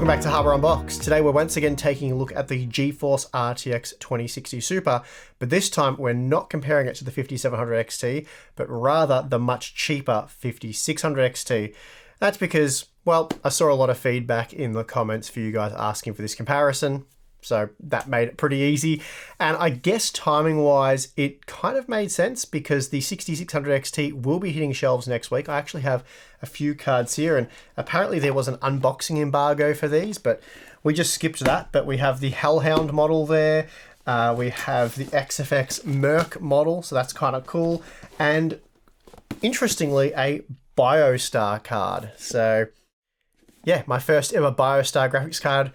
Welcome back to Hardware Unboxed. Today we're once again taking a look at the GeForce RTX 2060 Super, but this time we're not comparing it to the 5700 XT, but rather the much cheaper 5600 XT. That's because, well, I saw a lot of feedback in the comments for you guys asking for this comparison, so that made it pretty easy. And I guess timing-wise, it kind of made sense because the 6600 XT will be hitting shelves next week. I actually have a few cards here, and apparently there was an unboxing embargo for these, but we just skipped that. But we have the Hellhound model there. We have the XFX Merc model, so that's kind of cool. And interestingly, a BioStar card. So yeah, my first ever BioStar graphics card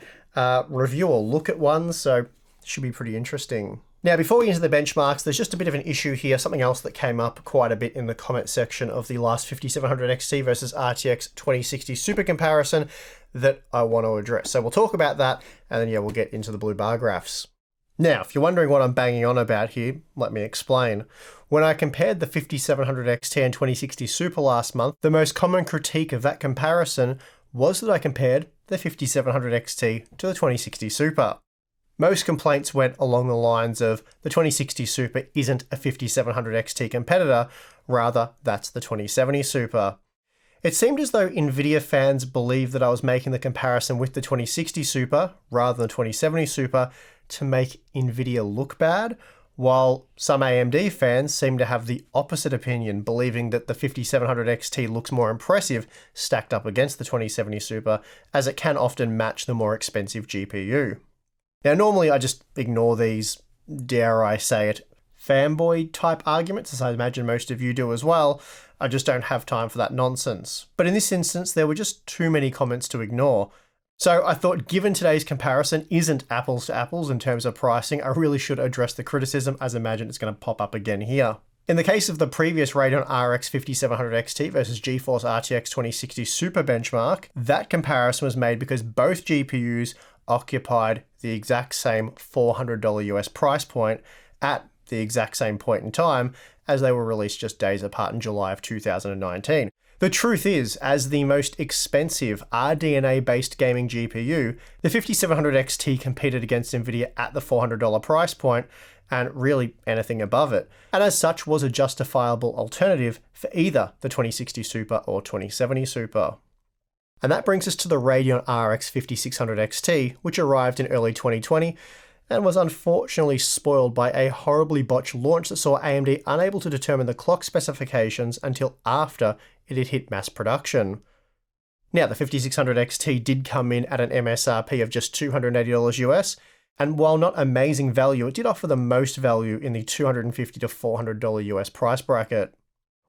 review or look at one, so it should be pretty interesting. Now, before we get into the benchmarks, there's just a bit of an issue here, something else that came up quite a bit in the comment section of the last 5700 XT versus RTX 2060 Super comparison that I want to address. So we'll talk about that, and then yeah, we'll get into the blue bar graphs. Now, if you're wondering what I'm banging on about here, let me explain. When I compared the 5700 XT and 2060 Super last month, the most common critique of that comparison was that I compared the 5700 XT to the 2060 Super. Most complaints went along the lines of the 2060 Super isn't a 5700 XT competitor, rather that's the 2070 Super. It seemed as though Nvidia fans believed that I was making the comparison with the 2060 Super rather than the 2070 Super to make Nvidia look bad, while some AMD fans seem to have the opposite opinion, believing that the 5700 XT looks more impressive stacked up against the 2070 Super, as it can often match the more expensive GPU. Now, normally I just ignore these, dare I say it, fanboy type arguments, as I imagine most of you do as well. I just don't have time for that nonsense. But in this instance, there were just too many comments to ignore. So I thought, given today's comparison isn't apples to apples in terms of pricing, I really should address the criticism, as I imagine it's going to pop up again here. In the case of the previous Radeon RX 5700 XT versus GeForce RTX 2060 Super benchmark, that comparison was made because both GPUs occupied the exact same $400 US price point at the exact same point in time, as they were released just days apart in July of 2019. The truth is, as the most expensive RDNA-based gaming GPU, the 5700 XT competed against Nvidia at the $400 price point, and really anything above it, and as such was a justifiable alternative for either the 2060 Super or 2070 Super. And that brings us to the Radeon RX 5600 XT, which arrived in early 2020, and was unfortunately spoiled by a horribly botched launch that saw AMD unable to determine the clock specifications until after it had hit mass production. Now, the 5600 XT did come in at an MSRP of just $280 US, and while not amazing value, it did offer the most value in the $250 to $400 US price bracket.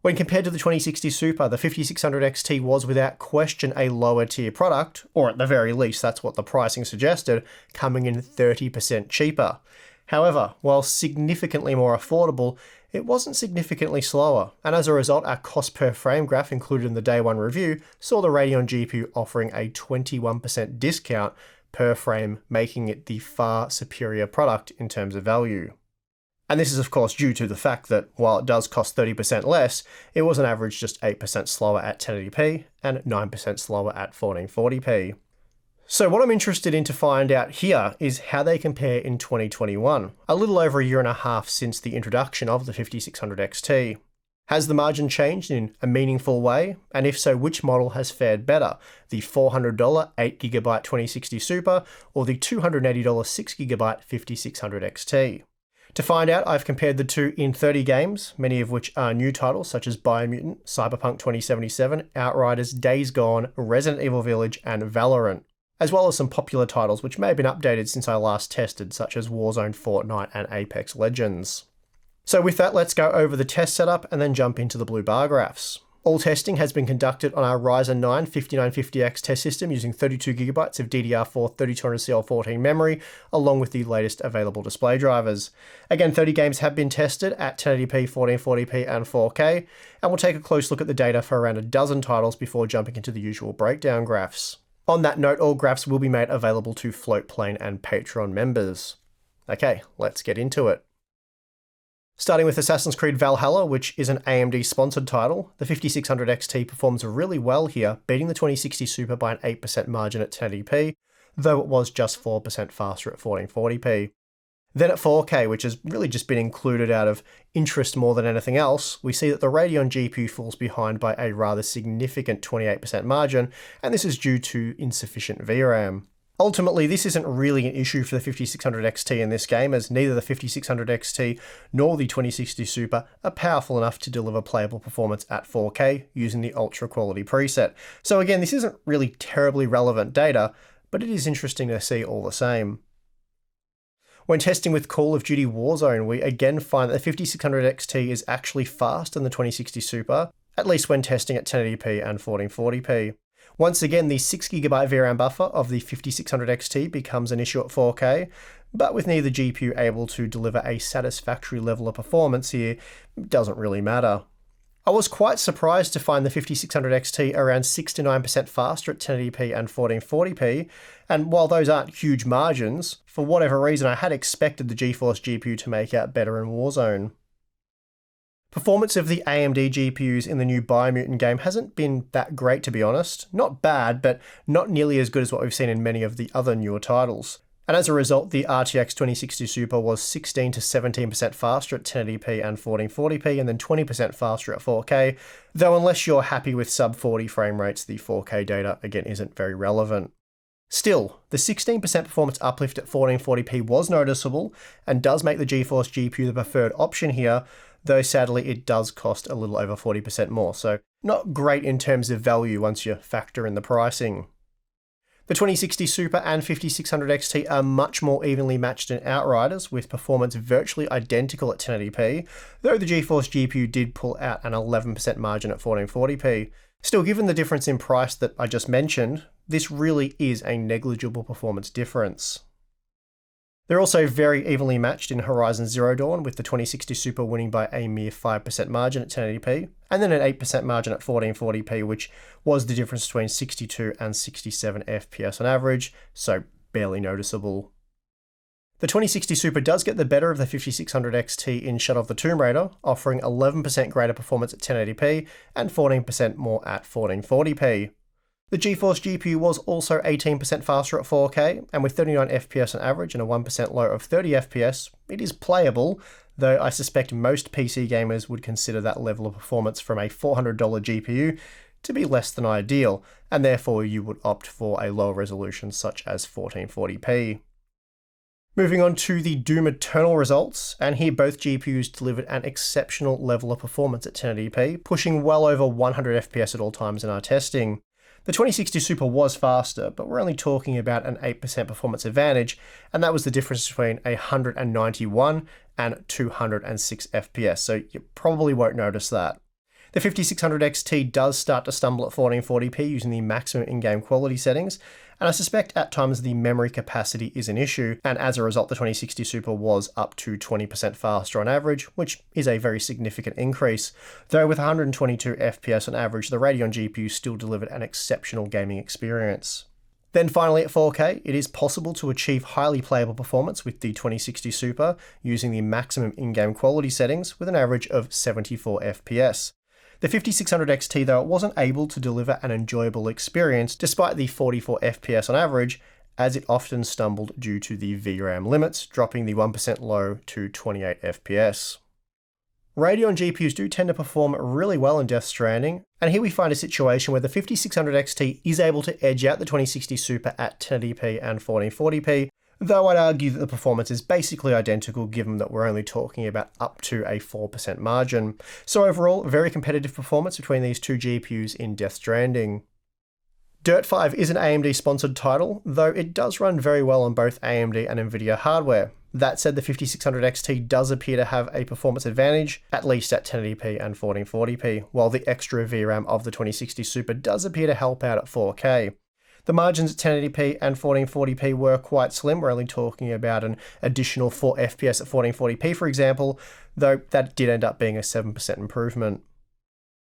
When compared to the 2060 Super, the 5600 XT was without question a lower tier product, or at the very least that's what the pricing suggested, coming in 30% cheaper. However, while significantly more affordable, it wasn't significantly slower, and as a result our cost per frame graph included in the day one review saw the Radeon GPU offering a 21% discount per frame, making it the far superior product in terms of value. And this is of course due to the fact that while it does cost 30% less, it was on average just 8% slower at 1080p and 9% slower at 1440p. So what I'm interested in to find out here is how they compare in 2021, a little over a year and a half since the introduction of the 5600 XT. Has the margin changed in a meaningful way? And if so, which model has fared better? The $400 8GB 2060 Super or the $280 6GB 5600 XT? To find out, I've compared the two in 30 games, many of which are new titles such as Biomutant, Cyberpunk 2077, Outriders, Days Gone, Resident Evil Village, and Valorant, as well as some popular titles which may have been updated since I last tested, such as Warzone, Fortnite, and Apex Legends. So with that, let's go over the test setup and then jump into the blue bar graphs. All testing has been conducted on our Ryzen 9 5950X test system using 32GB of DDR4 3200CL14 memory, along with the latest available display drivers. Again, 30 games have been tested at 1080p, 1440p, and 4K, and we'll take a close look at the data for around a dozen titles before jumping into the usual breakdown graphs. On that note, all graphs will be made available to Floatplane and Patreon members. Okay, let's get into it. Starting with Assassin's Creed Valhalla, which is an AMD-sponsored title, the 5600 XT performs really well here, beating the 2060 Super by an 8% margin at 1080p, though it was just 4% faster at 1440p. Then at 4K, which has really just been included out of interest more than anything else, we see that the Radeon GPU falls behind by a rather significant 28% margin, and this is due to insufficient VRAM. Ultimately, this isn't really an issue for the 5600 XT in this game, as neither the 5600 XT nor the 2060 Super are powerful enough to deliver playable performance at 4K using the ultra quality preset. So again, this isn't really terribly relevant data, but it is interesting to see all the same. When testing with Call of Duty Warzone, we again find that the 5600 XT is actually faster than the 2060 Super, at least when testing at 1080p and 1440p. Once again, the 6GB VRAM buffer of the 5600 XT becomes an issue at 4K, but with neither GPU able to deliver a satisfactory level of performance here, it doesn't really matter. I was quite surprised to find the 5600 XT around 6 to 9% faster at 1080p and 1440p, and while those aren't huge margins, for whatever reason I had expected the GeForce GPU to make out better in Warzone. Performance of the AMD GPUs in the new Biomutant game hasn't been that great, to be honest. Not bad, but not nearly as good as what we've seen in many of the other newer titles. And as a result, the RTX 2060 Super was 16 to 17% faster at 1080p and 1440p, and then 20% faster at 4K, though unless you're happy with sub 40 frame rates, the 4K data again isn't very relevant. Still, the 16% performance uplift at 1440p was noticeable, and does make the GeForce GPU the preferred option here, though sadly it does cost a little over 40% more, so not great in terms of value once you factor in the pricing. The 2060 Super and 5600 XT are much more evenly matched in Outriders, with performance virtually identical at 1080p, though the GeForce GPU did pull out an 11% margin at 1440p. Still, given the difference in price that I just mentioned, this really is a negligible performance difference. They're also very evenly matched in Horizon Zero Dawn, with the 2060 Super winning by a mere 5% margin at 1080p, and then an 8% margin at 1440p, which was the difference between 62 and 67 FPS on average, so barely noticeable. The 2060 Super does get the better of the 5600 XT in Shadow of the Tomb Raider, offering 11% greater performance at 1080p and 14% more at 1440p. The GeForce GPU was also 18% faster at 4K, and with 39 FPS on average and a 1% low of 30 FPS, it is playable, though I suspect most PC gamers would consider that level of performance from a $400 GPU to be less than ideal, and therefore you would opt for a lower resolution such as 1440p. Moving on to the Doom Eternal results, and here both GPUs delivered an exceptional level of performance at 1080p, pushing well over 100 FPS at all times in our testing. The 2060 Super was faster, but we're only talking about an 8% performance advantage, and that was the difference between 191 and 206 FPS, so you probably won't notice that. The 5600 XT does start to stumble at 1440p using the maximum in-game quality settings, and I suspect at times the memory capacity is an issue, and as a result the 2060 Super was up to 20% faster on average, which is a very significant increase, though with 122 FPS on average, the Radeon GPU still delivered an exceptional gaming experience. Then finally at 4K, it is possible to achieve highly playable performance with the 2060 Super using the maximum in-game quality settings with an average of 74 FPS. The 5600 XT, though, it wasn't able to deliver an enjoyable experience despite the 44 FPS on average, as it often stumbled due to the VRAM limits, dropping the 1% low to 28 FPS. Radeon GPUs do tend to perform really well in Death Stranding, and here we find a situation where the 5600 XT is able to edge out the 2060 Super at 1080p and 1440p, though I'd argue that the performance is basically identical given that we're only talking about up to a 4% margin. So overall, very competitive performance between these two GPUs in Death Stranding. Dirt 5 is an AMD sponsored title, though it does run very well on both AMD and Nvidia hardware. That said, the 5600 XT does appear to have a performance advantage, at least at 1080p and 1440p, while the extra VRAM of the 2060 Super does appear to help out at 4K. The margins at 1080p and 1440p were quite slim. We're only talking about an additional 4 FPS at 1440p, for example, though that did end up being a 7% improvement.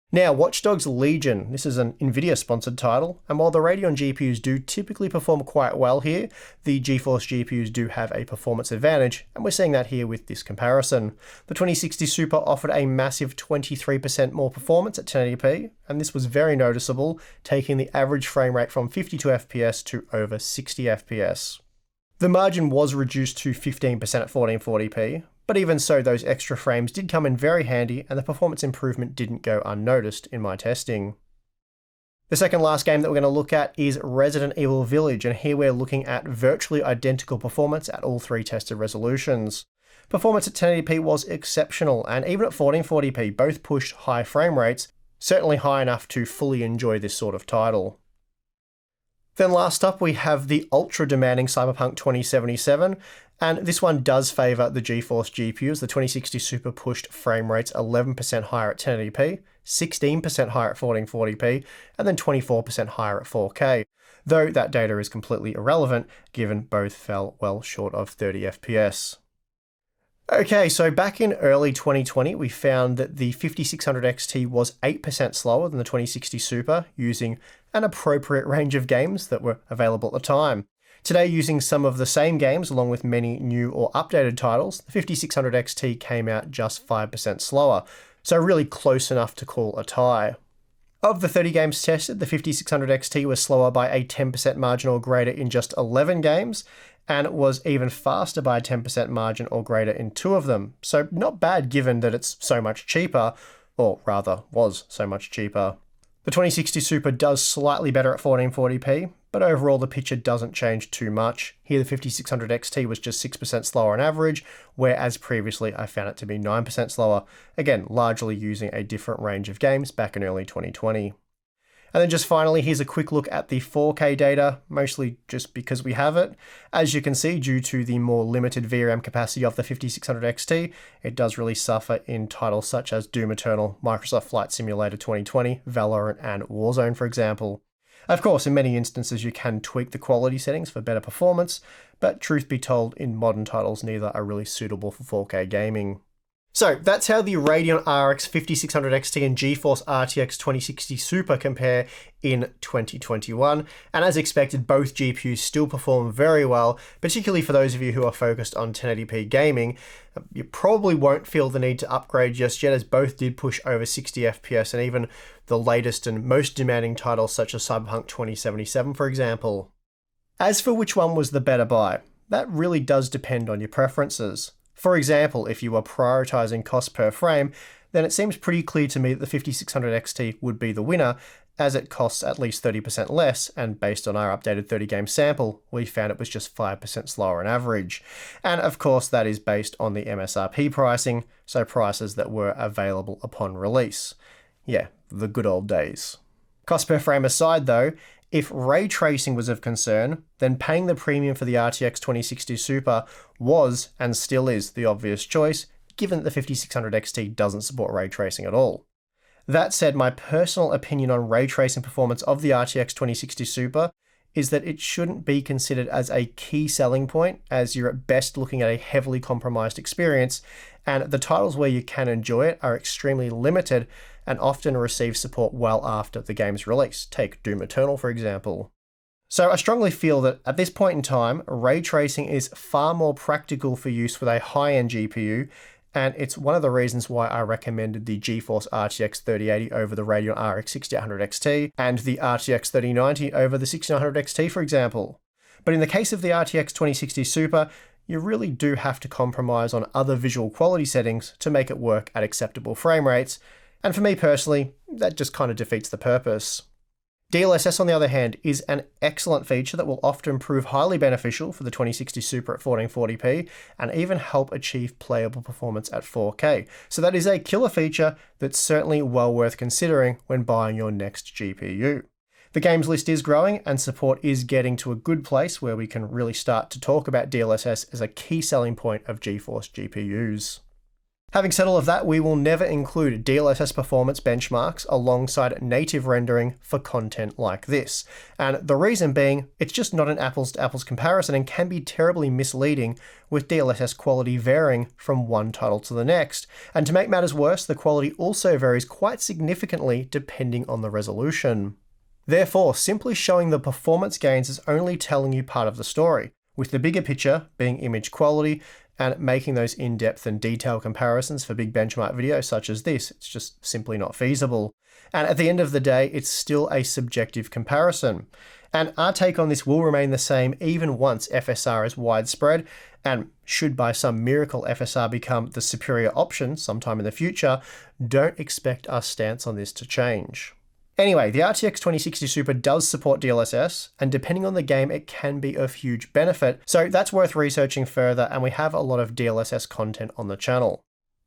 Now, Watch Dogs Legion, this is an Nvidia sponsored title, and while the Radeon GPUs do typically perform quite well here, the GeForce GPUs do have a performance advantage, and we're seeing that here with this comparison. The 2060 Super offered a massive 23% more performance at 1080p, and this was very noticeable, taking the average frame rate from 52 FPS to over 60 FPS. The margin was reduced to 15% at 1440p, but even so, those extra frames did come in very handy, and the performance improvement didn't go unnoticed in my testing. The second last game that we're going to look at is Resident Evil Village, and here we're looking at virtually identical performance at all three tested resolutions. Performance at 1080p was exceptional, and even at 1440p both pushed high frame rates, certainly high enough to fully enjoy this sort of title. Then last up we have the ultra demanding Cyberpunk 2077, and this one does favour the GeForce GPUs. The 2060 Super pushed frame rates 11% higher at 1080p, 16% higher at 1440p, and then 24% higher at 4K, though that data is completely irrelevant given both fell well short of 30 FPS. Okay, so back in early 2020, we found that the 5600 XT was 8% slower than the 2060 Super, using an appropriate range of games that were available at the time. Today, using some of the same games along with many new or updated titles, the 5600 XT came out just 5% slower, so really close enough to call a tie. Of the 30 games tested, the 5600 XT was slower by a 10% margin or greater in just 11 games, and it was even faster by a 10% margin or greater in 2 of them. So not bad given that it's so much cheaper, or rather was so much cheaper. The 2060 Super does slightly better at 1440p, but overall the picture doesn't change too much. Here the 5600 XT was just 6% slower on average, whereas previously I found it to be 9% slower, again largely using a different range of games back in early 2020. And then just finally, here's a quick look at the 4K data, mostly just because we have it. As you can see, due to the more limited VRAM capacity of the 5600 XT, it does really suffer in titles such as Doom Eternal, Microsoft Flight Simulator 2020, Valorant, and Warzone, for example. Of course, in many instances, you can tweak the quality settings for better performance, but truth be told, in modern titles, neither are really suitable for 4K gaming. So that's how the Radeon RX 5600 XT and GeForce RTX 2060 Super compare in 2021. And as expected, both GPUs still perform very well, particularly for those of you who are focused on 1080p gaming. You probably won't feel the need to upgrade just yet, as both did push over 60 FPS, and even the latest and most demanding titles such as Cyberpunk 2077, for example. As for which one was the better buy, that really does depend on your preferences. For example, if you are prioritizing cost per frame, then it seems pretty clear to me that the 5600 XT would be the winner, as it costs at least 30% less, and based on our updated 30-game sample, we found it was just 5% slower on average. And of course, that is based on the MSRP pricing, so prices that were available upon release. Yeah, the good old days. Cost per frame aside though, if ray tracing was of concern, then paying the premium for the RTX 2060 Super was, and still is, the obvious choice, given that the 5600 XT doesn't support ray tracing at all. That said, my personal opinion on ray tracing performance of the RTX 2060 Super is that it shouldn't be considered as a key selling point, as you're at best looking at a heavily compromised experience, and the titles where you can enjoy it are extremely limited and often receive support well after the game's release. Take Doom Eternal, for example. So I strongly feel that at this point in time, ray tracing is far more practical for use with a high-end GPU, and it's one of the reasons why I recommended the GeForce RTX 3080 over the Radeon RX 6800 XT, and the RTX 3090 over the 6900 XT, for example. But in the case of the RTX 2060 Super, you really do have to compromise on other visual quality settings to make it work at acceptable frame rates, and for me personally, that just kind of defeats the purpose. DLSS, on the other hand, is an excellent feature that will often prove highly beneficial for the 2060 Super at 1440p, and even help achieve playable performance at 4K. So that is a killer feature that's certainly well worth considering when buying your next GPU. The games list is growing, and support is getting to a good place where we can really start to talk about DLSS as a key selling point of GeForce GPUs. Having said all of that, we will never include DLSS performance benchmarks alongside native rendering for content like this. And the reason being, it's just not an apples to apples comparison and can be terribly misleading with DLSS quality varying from one title to the next. And to make matters worse, the quality also varies quite significantly depending on the resolution. Therefore, simply showing the performance gains is only telling you part of the story, with the bigger picture being image quality, and making those in-depth and detailed comparisons for big benchmark videos such as this, it's just simply not feasible. And at the end of the day, it's still a subjective comparison. And our take on this will remain the same even once FSR is widespread, and should by some miracle FSR become the superior option sometime in the future, don't expect our stance on this to change. Anyway, the RTX 2060 Super does support DLSS, and depending on the game, it can be of huge benefit, so that's worth researching further, and we have a lot of DLSS content on the channel.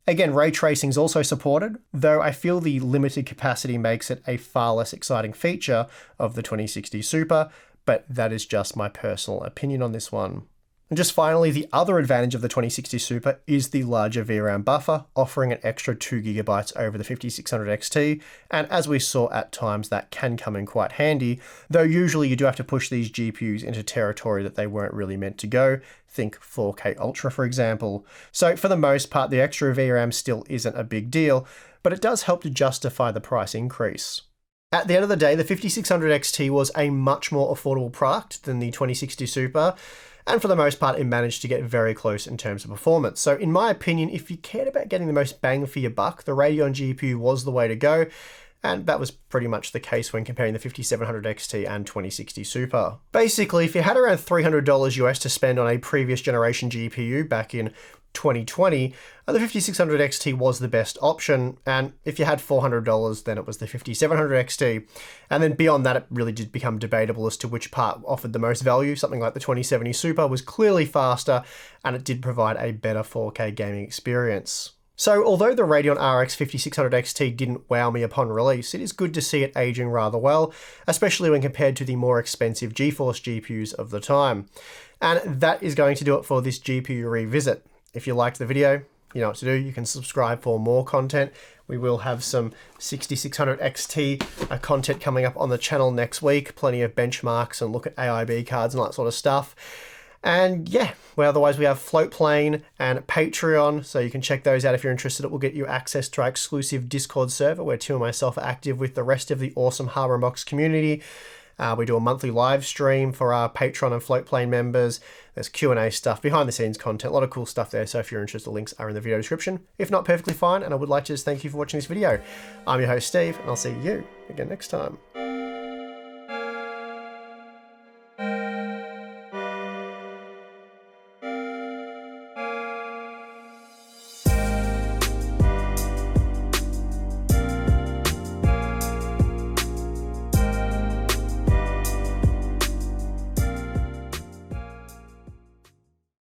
Again, ray tracing is also supported, though I feel the limited capacity makes it a far less exciting feature of the 2060 Super, but that is just my personal opinion on this one. And just finally, the other advantage of the 2060 Super is the larger VRAM buffer, offering an extra 2GB over the 5600 XT, and as we saw at times, that can come in quite handy, though usually you do have to push these GPUs into territory that they weren't really meant to go. Think 4K Ultra, for example. So for the most part, the extra VRAM still isn't a big deal, but it does help to justify the price increase. At the end of the day, the 5600 XT was a much more affordable product than the 2060 Super, and for the most part, it managed to get very close in terms of performance. So in my opinion, if you cared about getting the most bang for your buck, the Radeon GPU was the way to go, and that was pretty much the case when comparing the 5700 XT and 2060 Super. Basically, if you had around $300 US to spend on a previous generation GPU back in 2020, the 5600 XT was the best option, and if you had $400, then it was the 5700 XT. And then beyond that, it really did become debatable as to which part offered the most value. Something like the 2070 Super was clearly faster, and it did provide a better 4K gaming experience. So although the Radeon RX 5600 XT didn't wow me upon release, it is good to see it aging rather well, especially when compared to the more expensive GeForce GPUs of the time. And that is going to do it for this GPU revisit. If you liked the video, you know what to do. You can subscribe for more content. We will have some 6600 XT content coming up on the channel next week. Plenty of benchmarks and look at AIB cards and all that sort of stuff. And yeah, well, otherwise we have Floatplane and Patreon, so you can check those out if you're interested. It will get you access to our exclusive Discord server where Tim and myself are active with the rest of the awesome Hardware Unboxed community. We do a monthly live stream for our Patreon and Floatplane members. There's Q&A stuff, behind the scenes content, a lot of cool stuff there. So if you're interested, the links are in the video description. If not, perfectly fine. And I would like to just thank you for watching this video. I'm your host, Steve, and I'll see you again next time.